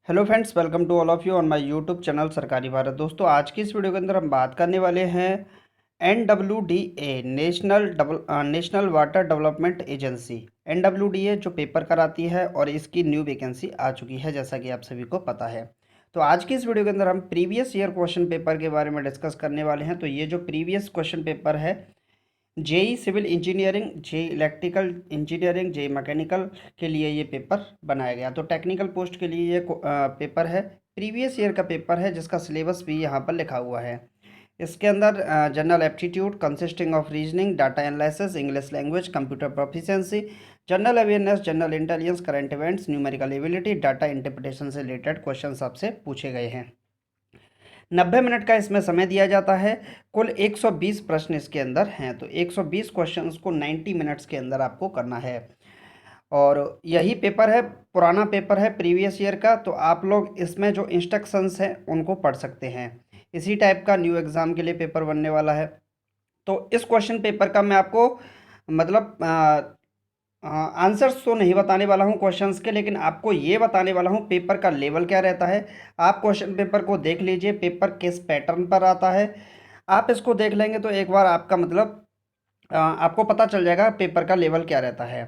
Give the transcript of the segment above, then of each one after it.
Hello friends, welcome to all of you on my YouTube channel Sarkari Bharat. दोस्तों, आज की इस वीडियो के अंदर हम बात करने वाले हैं NWDA national water development agency. NWDA जो पेपर कराती है और इसकी न्यू वैकेंसी आ चुकी है, जैसा कि आप सभी को पता है। तो आज की इस वीडियो के अंदर हम प्रीवियस ईयर क्वेश्चन पेपर के बारे में डिस्कस करने वाले हैं। तो ये जो प्रीवियस क्वेश्चन पेपर है, JE civil engineering, JE electrical engineering, JE mechanical के लिए ये पेपर बनाया गया। तो टेक्निकल पोस्ट के लिए ये पेपर है, प्रीवियस ईयर का पेपर है, जिसका सिलेबस भी यहाँ पर लिखा हुआ है। इसके अंदर general aptitude consisting of reasoning, data analysis, English language, computer proficiency, general awareness, general intelligence, current events, numerical ability, data interpretation से रिलेटेड क्वेश्चन आपसे पूछे गए हैं। 90 मिनट का इसमें समय दिया जाता है। कुल 120 प्रश्न इसके अंदर हैं, तो 120 क्वेश्चंस को 90 मिनट्स के अंदर आपको करना है। और यही पेपर है, पुराना पेपर है प्रीवियस ईयर का। तो आप लोग इसमें जो इंस्ट्रक्शंस हैं उनको पढ़ सकते हैं। इसी टाइप का न्यू एग्ज़ाम के लिए पेपर बनने वाला है। तो इस क्वेश्चन पेपर का मैं आपको मतलब आंसर्स तो नहीं बताने वाला हूँ क्वेश्चंस के, लेकिन आपको ये बताने वाला हूँ पेपर का लेवल क्या रहता है। आप क्वेश्चन पेपर को देख लीजिए, पेपर किस पैटर्न पर आता है। आप इसको देख लेंगे तो एक बार आपका मतलब आपको पता चल जाएगा पेपर का लेवल क्या रहता है।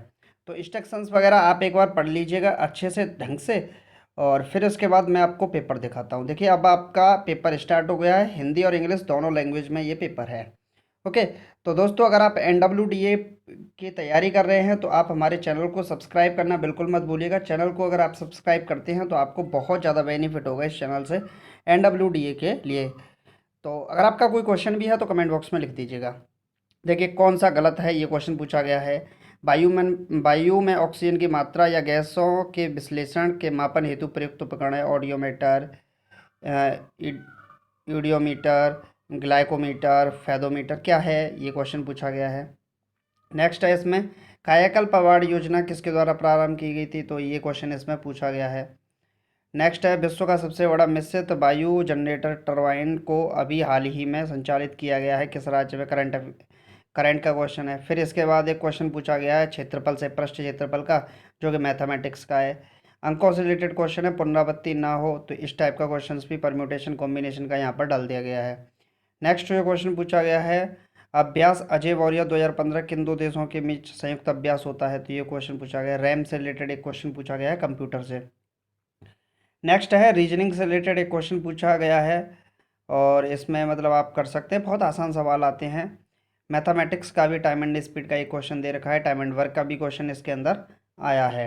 तो इंस्ट्रक्शंस वगैरह आप एक बार पढ़ लीजिएगा अच्छे से ढंग से, और फिर उसके बाद मैं आपको पेपर दिखाता हूँ। देखिए, अब आपका पेपर स्टार्ट हो गया है। हिंदी और इंग्लिश दोनों लैंग्वेज में ये पेपर है। ओके। तो दोस्तों, अगर आप NWDA की तैयारी कर रहे हैं तो आप हमारे चैनल को सब्सक्राइब करना बिल्कुल मत भूलिएगा। चैनल को अगर आप सब्सक्राइब करते हैं तो आपको बहुत ज़्यादा बेनिफिट होगा इस चैनल से NWDA के लिए। तो अगर आपका कोई क्वेश्चन भी है तो कमेंट बॉक्स में लिख दीजिएगा। देखिए, कौन सा गलत है, ये क्वेश्चन पूछा गया है। वायु में ऑक्सीजन की मात्रा या गैसों के विश्लेषण के मापन हेतु प्रयुक्त उपकरण है ऑडियोमीटर, यूडियोमीटर, ग्लाइकोमीटर, फेदोमीटर क्या है, ये क्वेश्चन पूछा गया है। नेक्स्ट है इसमें, कायाकल्प अवार्ड योजना किसके द्वारा प्रारंभ की गई थी, तो ये क्वेश्चन इसमें पूछा गया है। नेक्स्ट है, विश्व का सबसे बड़ा मिश्रित वायु जनरेटर टरबाइन को अभी हाल ही में संचालित किया गया है किस राज्य में, करंट का क्वेश्चन है। फिर इसके बाद एक क्वेश्चन पूछा गया है क्षेत्रफल से, पृष्ठ क्षेत्रफल का, जो कि मैथमेटिक्स का है। अंकों से रिलेटेड क्वेश्चन है, पुनरावृत्ति ना हो तो इस टाइप का क्वेश्चन भी परम्यूटेशन कॉम्बिनेशन का यहाँ पर डाल दिया गया है। नेक्स्ट जो क्वेश्चन पूछा गया है, अभ्यास अजय वॉरियर 2015 किन दो देशों के बीच संयुक्त अभ्यास होता है, तो ये क्वेश्चन पूछा गया है। रैम से रिलेटेड एक क्वेश्चन पूछा गया है कंप्यूटर से। नेक्स्ट है, रीजनिंग से रिलेटेड एक क्वेश्चन पूछा गया है, और इसमें मतलब आप कर सकते हैं, बहुत आसान सवाल आते हैं। मैथमेटिक्स का भी टाइम एंड स्पीड का एक क्वेश्चन दे रखा है, टाइम एंड वर्क का भी क्वेश्चन इसके अंदर आया है।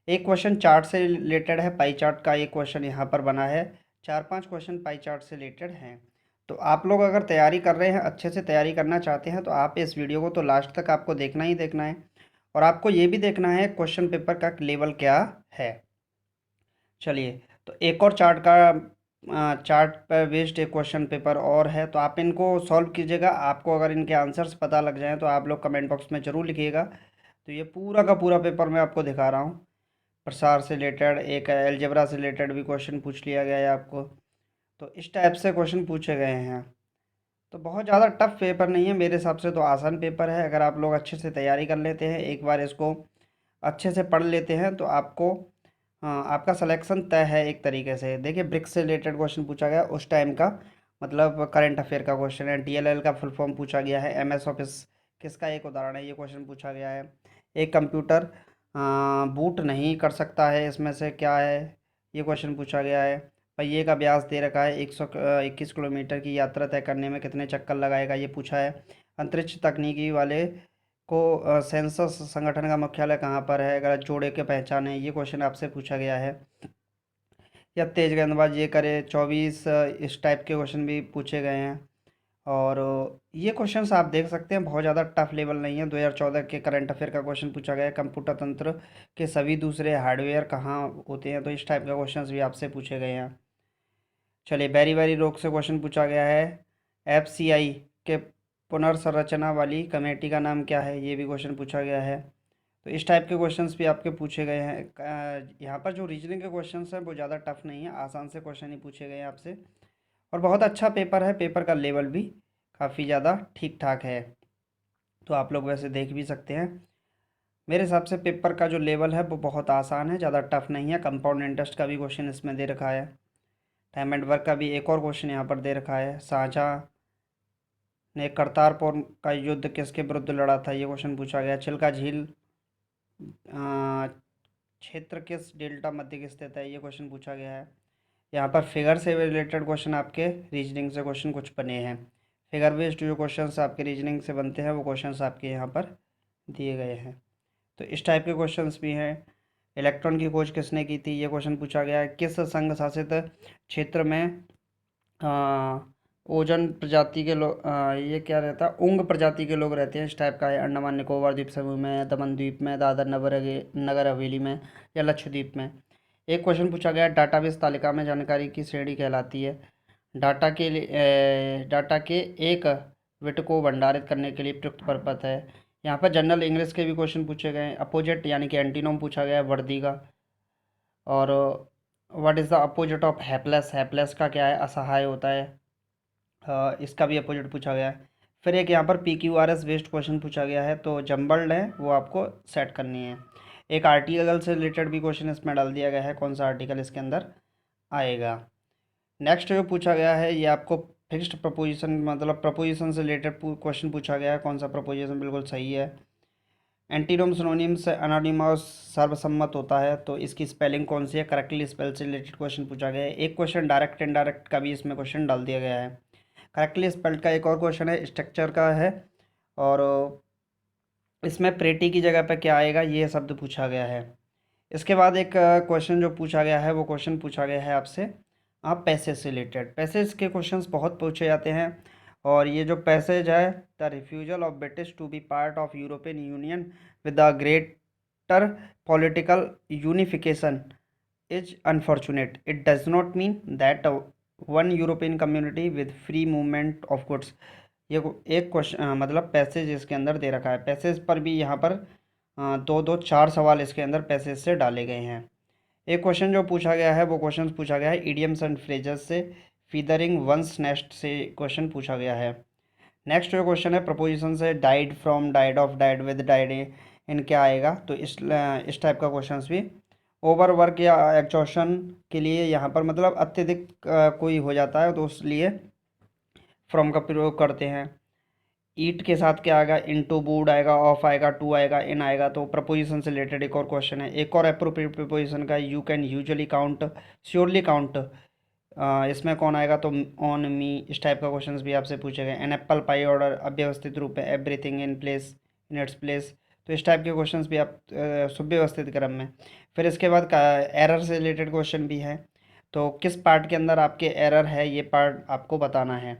एक क्वेश्चन चार्ट से रिलेटेड है, पाई चार्ट का एक क्वेश्चन यहाँ पर बना है। 4-5 क्वेश्चन पाई चार्ट से रिलेटेड हैं। तो आप लोग अगर तैयारी कर रहे हैं, अच्छे से तैयारी करना चाहते हैं, तो आप इस वीडियो को तो लास्ट तक आपको देखना ही देखना है। और आपको ये भी देखना है क्वेश्चन पेपर का लेवल क्या है। चलिए, तो एक और चार्ट पर बेस्ड एक क्वेश्चन पेपर और है, तो आप इनको सॉल्व कीजिएगा। आपको अगर इनके आंसर्स पता लग जाएं तो आप लोग कमेंट बॉक्स में ज़रूर लिखिएगा। तो ये पूरा का पूरा पेपर मैं आपको दिखा रहा हूँ। प्रसार से रिलेटेड, एक एलजेब्रा से रिलेटेड भी क्वेश्चन पूछ लिया गया है आपको। तो इस टाइप से क्वेश्चन पूछे गए हैं। तो बहुत ज़्यादा टफ पेपर नहीं है, मेरे हिसाब से तो आसान पेपर है। अगर आप लोग अच्छे से तैयारी कर लेते हैं, एक बार इसको अच्छे से पढ़ लेते हैं, तो आपको, हाँ, आपका सिलेक्शन तय है एक तरीके से। देखिए, ब्रिक्स से रिलेटेड क्वेश्चन पूछा गया उस टाइम का, मतलब करंट अफेयर का क्वेश्चन है। DLL का फुल फॉर्म पूछा गया है। MS ऑफिस किसका एक उदाहरण है, ये क्वेश्चन पूछा गया है। एक कंप्यूटर बूट नहीं कर सकता है, इसमें से क्या है, ये क्वेश्चन पूछा गया है। पहिए का व्यास दे रखा है, 121 किलोमीटर की यात्रा तय करने में कितने चक्कर लगाएगा, ये पूछा है। अंतरिक्ष तकनीकी वाले को सेंसस संगठन का मुख्यालय कहाँ पर है, अगर जोड़े के पहचाने, ये क्वेश्चन आपसे पूछा गया है। या तेज गेंदबाज ये करे 24, इस टाइप के क्वेश्चन भी पूछे गए हैं। और ये क्वेश्चंस आप देख सकते हैं, बहुत ज़्यादा टफ लेवल नहीं है। 2014 के करंट अफेयर का क्वेश्चन पूछा गया है, कंप्यूटर तंत्र के सभी दूसरे हार्डवेयर कहाँ होते हैं, तो इस टाइप का क्वेश्चंस भी आपसे पूछे गए हैं। चलिए, बैरी बैरी रोग से क्वेश्चन पूछा गया है। FCI के पुनर्संरचना वाली कमेटी का नाम क्या है, ये भी क्वेश्चन पूछा गया है। तो इस टाइप के क्वेश्चंस भी आपके पूछे गए हैं। यहाँ पर जो रीजनिंग के क्वेश्चंस हैं वो ज़्यादा टफ नहीं है, आसान से क्वेश्चन ही पूछे गए हैं आपसे। और बहुत अच्छा पेपर है, पेपर का लेवल भी काफ़ी ज़्यादा ठीक ठाक है। तो आप लोग वैसे देख भी सकते हैं। मेरे हिसाब से पेपर का जो लेवल है वो बहुत आसान है, ज़्यादा टफ नहीं है। कंपाउंड इंटरेस्ट का भी क्वेश्चन इसमें दे रखा है। टाइम एंड वर्क का भी एक और क्वेश्चन यहाँ पर दे रखा है। शाहजहाँ ने करतारपुर का युद्ध किसके विरुद्ध लड़ा था, ये क्वेश्चन पूछा गया। चिल्का झील अ, क्षेत्र किस डेल्टा मध्य के स्थित है, ये क्वेश्चन पूछा गया है। यहाँ पर फिगर से रिलेटेड क्वेश्चन आपके रीजनिंग से क्वेश्चन कुछ बने हैं। फिगर बेस्ड जो क्वेश्चंस आपके रीजनिंग से बनते हैं वो क्वेश्चंस आपके यहाँ पर दिए गए हैं। तो इस टाइप के क्वेश्चंस भी हैं। इलेक्ट्रॉन की खोज किसने की थी, ये क्वेश्चन पूछा गया है। किस संघ शासित क्षेत्र में अ, ओजन प्रजाति के लोग, ये क्या रहता है, उंग प्रजाति के लोग रहते हैं, इस टाइप का है। अंडमान निकोबार द्वीप समूह में, दमन द्वीप में, दादर नगर हवेली में या लक्षद्वीप में। एक क्वेश्चन पूछा गया है, डाटाबेस तालिका में जानकारी की श्रेणी कहलाती है। डाटा के एक बिट को भंडारित करने के लिए प्रयुक्त पर्पज है। यहाँ पर जनरल इंग्लिश के भी क्वेश्चन पूछे गए हैं। अपोजिट यानी कि एंटीनोम पूछा गया है वर्दी का। और what is the opposite of helpless, helpless का क्या है, असहाय होता है। इसका भी अपोजिट पूछा गया है। फिर एक यहाँ पर PQRS बेस्ड क्वेश्चन पूछा गया है, तो जम्बल्ड है वो आपको सेट करनी है। एक आर्टिकल से रिलेटेड भी क्वेश्चन इसमें डाल दिया गया है, कौन सा आर्टिकल इसके अंदर आएगा। नेक्स्ट जो पूछा गया है ये आपको फिक्स्ड प्रपोजिशन, मतलब प्रपोजिशन से रिलेटेड क्वेश्चन पूछा गया है, कौन सा प्रपोजिशन बिल्कुल सही है। एंटीनोम सिनोनिम से अनोनिमस सर्वसम्मत होता है, तो इसकी स्पेलिंग कौन सी है, करेक्टली स्पेल से रिलेटेड क्वेश्चन पूछा गया है। एक क्वेश्चन डायरेक्ट इनडायरेक्ट का भी इसमें क्वेश्चन डाल दिया गया है। करेक्टली स्पेल्ड का एक और क्वेश्चन है, स्ट्रक्चर का है। और इसमें प्रेटी की जगह पर क्या आएगा, ये शब्द पूछा गया है। इसके बाद एक क्वेश्चन जो पूछा गया है वो क्वेश्चन पूछा गया है आपसे आप पैसेज से रिलेटेड। पैसेज के क्वेश्चंस बहुत पूछे जाते हैं। और ये जो पैसेज है, the refusal of British to be part of European union with the greater political unification is unfortunate, it does not mean that one European community with free movement of goods. ये एक question, मतलब passage इसके अंदर दे रखा है। Passage पर भी यहाँ पर दो दो चार सवाल इसके अंदर पैसेज से डाले गए हैं। एक क्वेश्चन जो पूछा गया है वो क्वेश्चन पूछा गया है इडियम्स एंड फ्रेजेस से। फीदरिंग वंस नेस्ट से क्वेश्चन पूछा गया है। नेक्स्ट जो क्वेश्चन है प्रपोजिशन से, died from, died of, died with, died in क्या आएगा, तो इस टाइप का क्वेश्चन भी। ओवर वर्क या एग्जॉशन के लिए यहाँ पर मतलब अत्यधिक कोई हो जाता है तो उसलिए फ्रॉम का प्रयोग करते हैं। ईट के साथ क्या आएगा, इनटू, बूड आएगा, ऑफ आएगा, टू आएगा, इन आएगा। तो प्रपोजिशन से रिलेटेड एक और क्वेश्चन है। एक और अप्रोप्रिएट प्रपोजिशन का, you can usually count, surely count, इसमें कौन आएगा, तो ऑन मी। इस टाइप का क्वेश्चंस भी आपसे पूछे गए। एन एप्पल पाई ऑर्डर अव्यवस्थित रूप में, everything in place, in its place. तो इस टाइप के क्वेश्चंस भी आप सुव्यवस्थित क्रम में। फिर इसके बाद एरर से रिलेटेड क्वेश्चन भी है, तो किस पार्ट के अंदर आपके एरर है ये पार्ट आपको बताना है।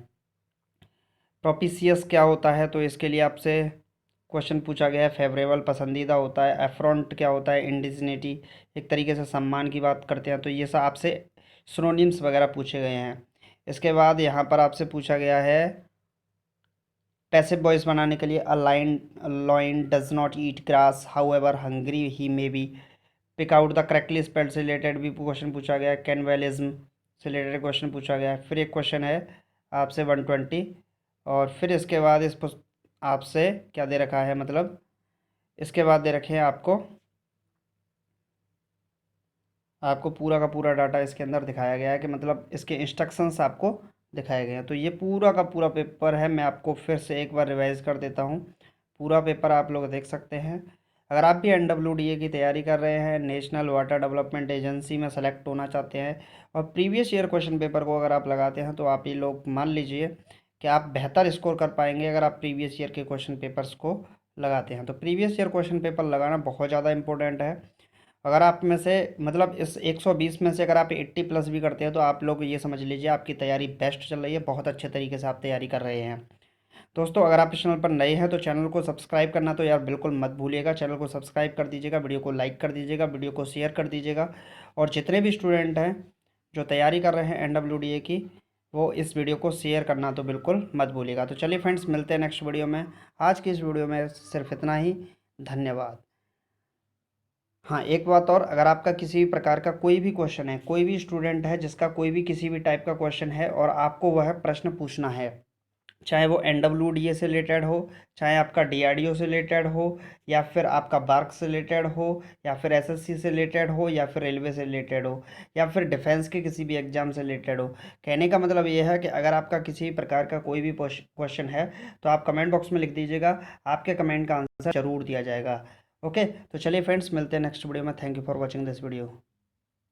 प्रोपिशियस क्या होता है, तो इसके लिए आपसे क्वेश्चन पूछा गया है। फेवरेबल पसंदीदा होता है। एफ्रॉन्ट क्या होता है, इंडिजनिटी, एक तरीके से सम्मान की बात करते हैं। तो ये सब आपसे सिनोनिम्स वगैरह पूछे गए हैं। इसके बाद यहाँ पर आपसे पूछा गया है पैसिव वॉइस बनाने के लिए, a lion does not eat grass however hungry he may be. Pick out the correctly spelled से रिलेटेड भी क्वेश्चन पूछा गया है। कैनवेलिज्म से रिलेटेड क्वेश्चन पूछा गया है। फिर एक क्वेश्चन है आपसे 120। और फिर इसके बाद आपसे क्या दे रखा है, मतलब इसके बाद दे रखे हैं आपको आपको पूरा का पूरा डाटा इसके अंदर दिखाया गया है कि मतलब इसके इंस्ट्रक्शंस आपको दिखाए गए हैं। तो ये पूरा का पूरा पेपर है, मैं आपको फिर से एक बार रिवाइज कर देता हूँ। पूरा पेपर आप लोग देख सकते हैं। अगर आप भी NWDA की तैयारी कर रहे हैं, नेशनल वाटर डेवलपमेंट एजेंसी में सेलेक्ट होना चाहते हैं, और प्रीवियस ईयर क्वेश्चन पेपर को अगर आप लगाते हैं, तो आप ये लोग मान लीजिए कि आप बेहतर स्कोर कर पाएंगे अगर आप प्रीवियस ईयर के क्वेश्चन पेपर्स को लगाते हैं। तो प्रीवियस ईयर क्वेश्चन पेपर लगाना बहुत ज़्यादा इंपॉर्टेंट है। अगर आप में से मतलब इस 120 में से अगर आप 80 प्लस भी करते हैं, तो आप लोग ये समझ लीजिए आपकी तैयारी बेस्ट चल रही है, बहुत अच्छे तरीके से आप तैयारी कर रहे हैं। दोस्तों, अगर आप इस चैनल पर नए हैं तो चैनल को सब्सक्राइब करना तो यार बिल्कुल मत भूलिएगा। चैनल को सब्सक्राइब कर दीजिएगा, वीडियो को लाइक कर दीजिएगा, वीडियो को शेयर कर दीजिएगा। और जितने भी स्टूडेंट हैं जो तैयारी कर रहे हैं NWDA की, वो इस वीडियो को शेयर करना तो बिल्कुल मत भूलिएगा। तो चलिए फ्रेंड्स, मिलते हैं नेक्स्ट वीडियो में। आज की इस वीडियो में सिर्फ इतना ही। धन्यवाद। हाँ, एक बात और, अगर आपका किसी भी प्रकार का कोई भी क्वेश्चन है, कोई भी स्टूडेंट है जिसका कोई भी किसी भी टाइप का क्वेश्चन है और आपको वह प्रश्न पूछना है, चाहे वो NWDA से रिलेटेड हो, चाहे आपका DRDO से रिलेटेड हो, या फिर आपका बार्क से रिलेटेड हो, या फिर SSC से रिलेटेड हो, या फिर रेलवे से रिलेटेड हो, या फिर डिफेंस के किसी भी एग्जाम से रिलेटेड हो। कहने का मतलब ये है कि अगर आपका किसी प्रकार का कोई भी क्वेश्चन है तो आप कमेंट बॉक्स में लिख दीजिएगा, आपके कमेंट का आंसर जरूर दिया जाएगा। ओके, तो चलिए फ्रेंड्स, मिलते हैं नेक्स्ट वीडियो में। Thank you for watching this video.